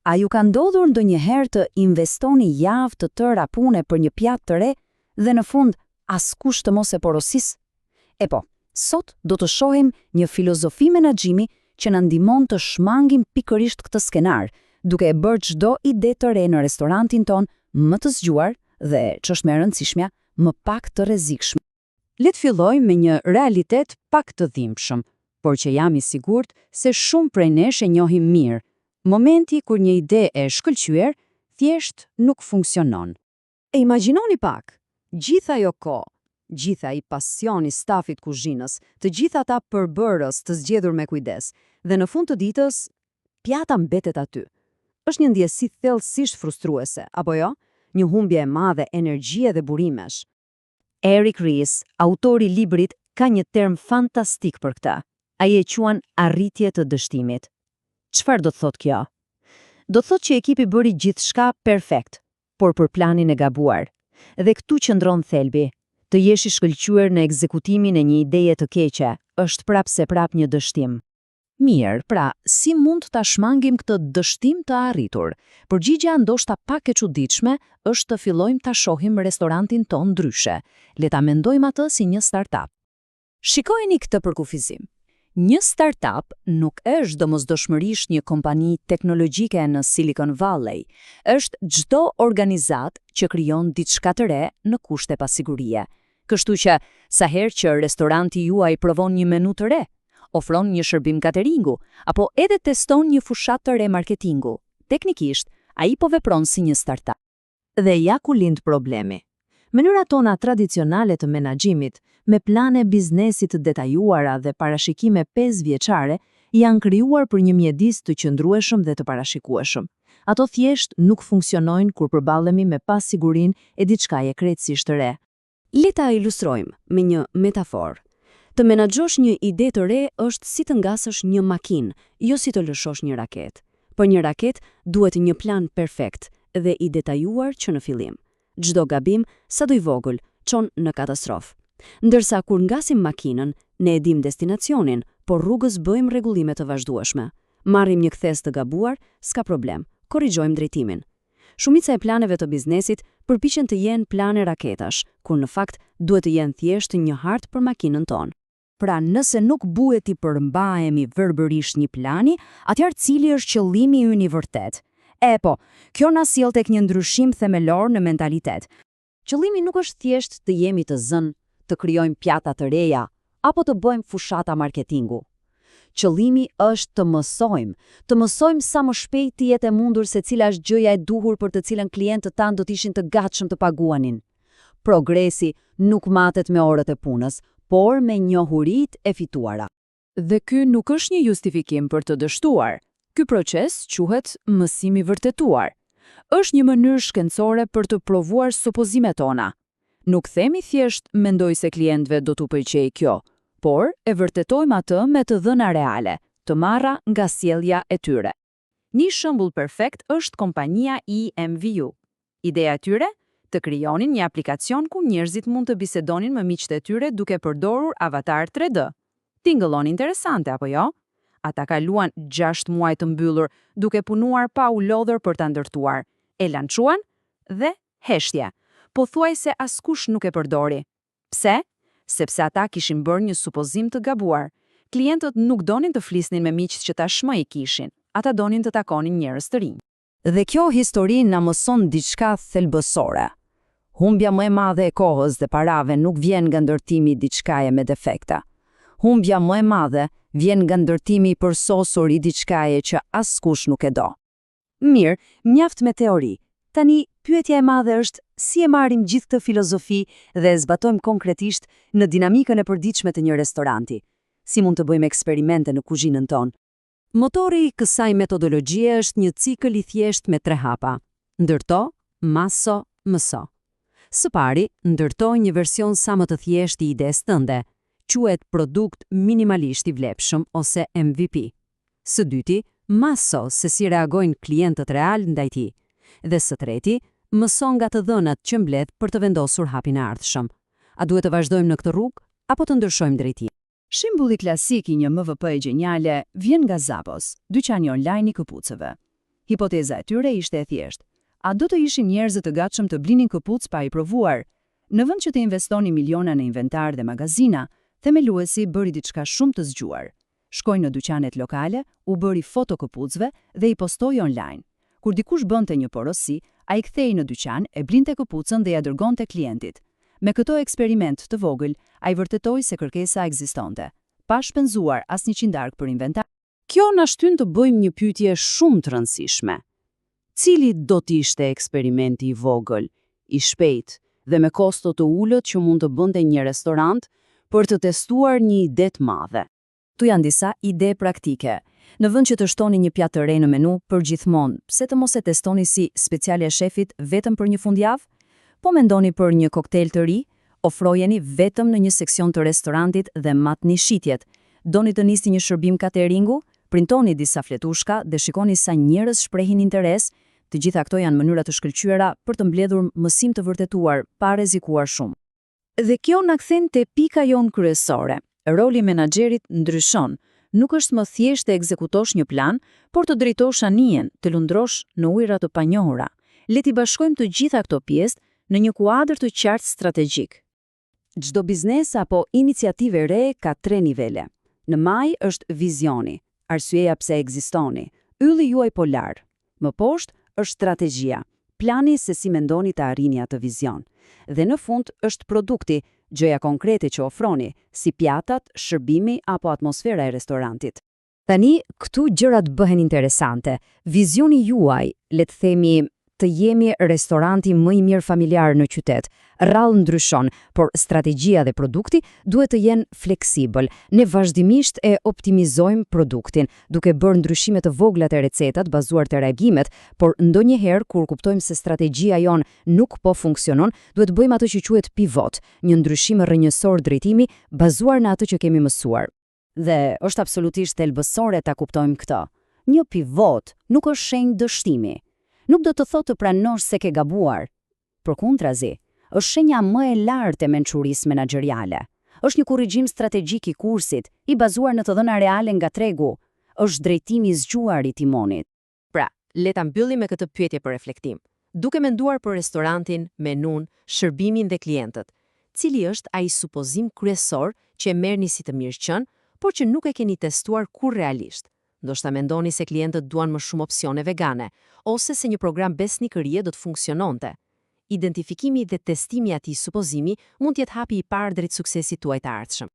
A ju ka ndodhur ndonjëherë të investoni javë të tëra pune për një pjatë të re dhe në fund askush të mos e porosis? E po, sot do të shohim një filozofi menaxhimi që na ndihmon të shmangim pikërisht këtë skenar, duke e bërë çdo ide të re në restorantin ton më të zgjuar dhe, ç'është më e rëndësishmja, më pak të rrezikshëm. Le të fillojmë me një realitet pak të dhimbshëm, por që jam i sigurt se shumë prej nesh e njohim mirë. Momenti kur një ide e shkëlqyer thjesht nuk funksionon. E imagjinoni pak, gjitha ajo kohë, gjitha ai pasion i stafit kuzhinës, të gjitha ata përbërës të zgjedhur me kujdes, dhe në fund të ditës pjata mbetet aty. Është një ndjesi thellësisht frustruese, apo jo? Një humbje e madhe energjie dhe burimesh. Eric Ries, autori i librit, ka një term fantastik për këtë. Ai e quan arritje të dështimit. Çfarë do të thotë kjo? Do të thotë që ekipi bëri gjithçka perfekt, por për planin e gabuar. Dhe këtu qëndron thelbi. Të jesh i shkëlqyer në ekzekutimin e një ideje të keqe është prap një dështim. Mirë, pra, si mund ta shmangim këtë dështim të arritur? Përgjigjja ndoshta pak e çuditshme është të fillojmë ta shohim restorantin ton ndryshe. Le ta mendojmë atë si një startup. Shikojeni këtë përkufizim. Një startup nuk është domosdoshmërisht një kompani teknologjike në Silicon Valley. Është çdo organizat që krijon diçka të re në kushte pasigurie. Kështu që sa herë që restoranti juaj provon një menu të re, ofron një shërbim cateringu, apo edhe teston një fushat të re marketingu, teknikisht ai po vepron si një startup. Dhe ja ku lind problemi. Mënyrat tona tradicionale të menaxhimit, me plane biznesit të detajuara dhe parashikime 5 vjeçare, janë krijuar për një mjedis të qëndrueshëm dhe të parashikueshëm. Ato thjesht nuk funksionojnë kur përballemi me pasigurinë e diçkaje krejtësisht të re. Le ta ilustrojmë me një metaforë. Të menaxhosh një ide të re është si të ngasësh një makinë, jo si të lëshosh një raketë. Për një raketë duhet një plan perfekt dhe i detajuar që në fillim. Çdo gabim, sado i vogël, çon në katastrofë. Ndërsa kur ngasim makinën, ne e dim destinacionin, por rrugës bëjmë rregullime të vazhdueshme. Marrim një kthes të gabuar, s'ka problem, korrigjojmë drejtimin. Shumica e planeve të biznesit përpiqen të jenë plane raketash, kur në fakt duhet të jenë thjesht një hartë për makinën tonë. Pra, nëse nuk buhet i përmbahemi verbërisht një plani, atëherë cili është qëllimi ynë i vërtet? E po, kjo na sjell tek një ndryshim themelor në mentalitet. Qëllimi nuk është thjesht të jemi të zënë, të krijojmë pjata të reja, apo të bëjmë fushata marketingu. Qëllimi është të mësojmë sa më shpejt të jetë e mundur se cila është gjëja e duhur për të cilën klientët tanë do të ishin të gatshëm të paguanin. Progresi nuk matet me orët e punës, por me njohuritë e fituara. Dhe ky nuk është një justifikim për të dështuar. Ky proces quhet mësim i vërtetuar. Është një mënyrë shkencore për të provuar supozimet tona. Nuk themi thjesht mendoj se klientëve do t'u pëlqejë kjo, por e vërtetojmë atë me të dhëna reale, të marra nga sjellja e tyre. Një shembull perfekt është kompania EMVU. Ideja e tyre? Të krijonin një aplikacion ku njerëzit mund të bisedonin me miqtë e tyre duke përdorur avatar 3D. Tingëllon interesante, apo jo? Ata kaluan 6 muaj të mbyllur duke punuar pa u lodhur për ta ndërtuar. E lançuan dhe heshtje. Pothuajse askush nuk e përdori. Pse? Sepse ata kishin bërë një supozim të gabuar. Klientët nuk donin të flisnin me miqt që tashmë i kishin. Ata donin të takonin njerëz të rinj. Dhe kjo histori na mëson diçka thelbësore. Humbja më e madhe e kohës dhe parave nuk vjen nga ndërtimi i diçkaje me defekta. Humbja më e madhe vjen nga ndërtimi i përsosur i diçkaje që askush nuk e do. Mirë, mjaft me teori. Tani, pyetja e madhe është si e marrim gjithë këtë filozofi dhe e zbatojmë konkretisht në dinamikën e përditshme të një restoranti. Si mund të bëjmë eksperimente në kuzhinën tonë? Motori i kësaj metodologjie është një cikël i thjesht me 3 hapa. Ndërto, maso, mëso. Së pari, ndërtoj një version sa më të thjesht i ides tënde. Quhet produkt minimalisht i vlepshëm ose MVP. Së dyti, maso se si reagojnë klientët real ndaj tij. Dhe së treti, mëso nga të dhënat që mbledh për të vendosur hapin e ardhshëm. A duhet të vazhdojmë në këtë rrugë apo të ndryshojmë drejtim? Shembulli klasik i një MVP geniale vjen nga Zappos, dyqani online i këpucëve. Hipoteza e tyre ishte e thjeshtë. A do të ishin njerëz të gatshëm të blinin këpucë pa i provuar? Në vend që të investoni miliona në inventar dhe magazina, themeluesi bëri diçka shumë të zgjuar. Shkoi në dyqanet lokale, u bëri foto këpucëve dhe i postoi online. Kur dikush bënte një porosi, ai kthehej në dyqan, e blinte këpucën dhe ja dërgonte klientit. Me këto eksperiment të vogël, ai vërtetoi se kërkesa ekzistonte, pa shpenzuar asnjë qindark për inventar. Kjo na shtyn të bëjmë një pyetje shumë të rëndësishme. Cili do të ishte eksperimenti i vogël, i shpejt dhe me kosto të ulët që mund të bënte një restorant për të testuar një ide të madhe? Tu janë disa ide praktike. Në vend që të shtoni një pjatë të re në menu për gjithmonë, pse të mos e testoni si speciale e shefit vetëm për një fundjavë? Po mendoni për një koktel të ri, ofrojeni vetëm në një seksion të restorantit dhe matni shitjet. Doni të nisni një shërbim cateringu, printoni disa fletushka dhe shikoni sa njerëz shprehin interes. Të gjitha këto janë mënyra të shkëlqyera për të mbledhur mësim të vërtetuar, pa rrezikuar shumë. Dhe kjo na kthen te pika jon kryesore. Roli i menaxherit ndryshon. Nuk është më thjesht të ekzekutosh një plan, por të drejtosh anijen, të lundrosh në ujëra të panjohura. Le t'i bashkojmë të gjitha këto pjesë në një kuadër të qartë strategjik. Çdo biznes apo iniciativë e re ka 3 nivele. Në maj është vizioni, arsyeja pse ekzistoni, ylli juaj polar. Më poshtë është strategjia, plani se si mendoni të arrini atë vizion. Dhe në fund është produkti, gjëja konkrete që ofroni, si pjatat, shërbimi apo atmosfera e restorantit. Tani, këtu gjërat bëhen interesante. Vizioni juaj, le të themi, të jemi restoranti më i mirë familjar në qytet. Rrallë ndryshon, por strategjia dhe produkti duhet të jenë fleksibël. Ne vazhdimisht e optimizojmë produktin, duke bërë ndryshime të vogla të recetat bazuar të reagimet, por ndonjëherë kur kuptojmë se strategjia jon nuk po funksionon, duhet bëjmë atë që quhet pivot, një ndryshim rrënjësor drejtimi bazuar në atë që kemi mësuar. Dhe është absolutisht thelbësore ta kuptojmë këtë. Një pivot nuk është shenjë dështimi. Nuk do të thotë të pranosh se ke gabuar. Përkundrazi, është shenja më e lartë e mençurisë menaxheriale. Është një korrigjim strategjik i kursit, i bazuar në të dhëna reale nga tregu. Është drejtimi i zgjuar i timonit. Pra, le ta mbyllim me këtë pyetje për reflektim. Duke menduar për restorantin, menun, shërbimin dhe klientët, cili është ai supozim kryesor që e merrni si të mirëqen, por që nuk e keni testuar kurrë realisht? Ndoshta mendoni se klientët duan më shumë opsione vegane, ose se një program besnikërie do të funksiononte. Identifikimi dhe testimi i atij supozimi mund të jetë hapi i parë drejt suksesit tuaj të ardhshëm.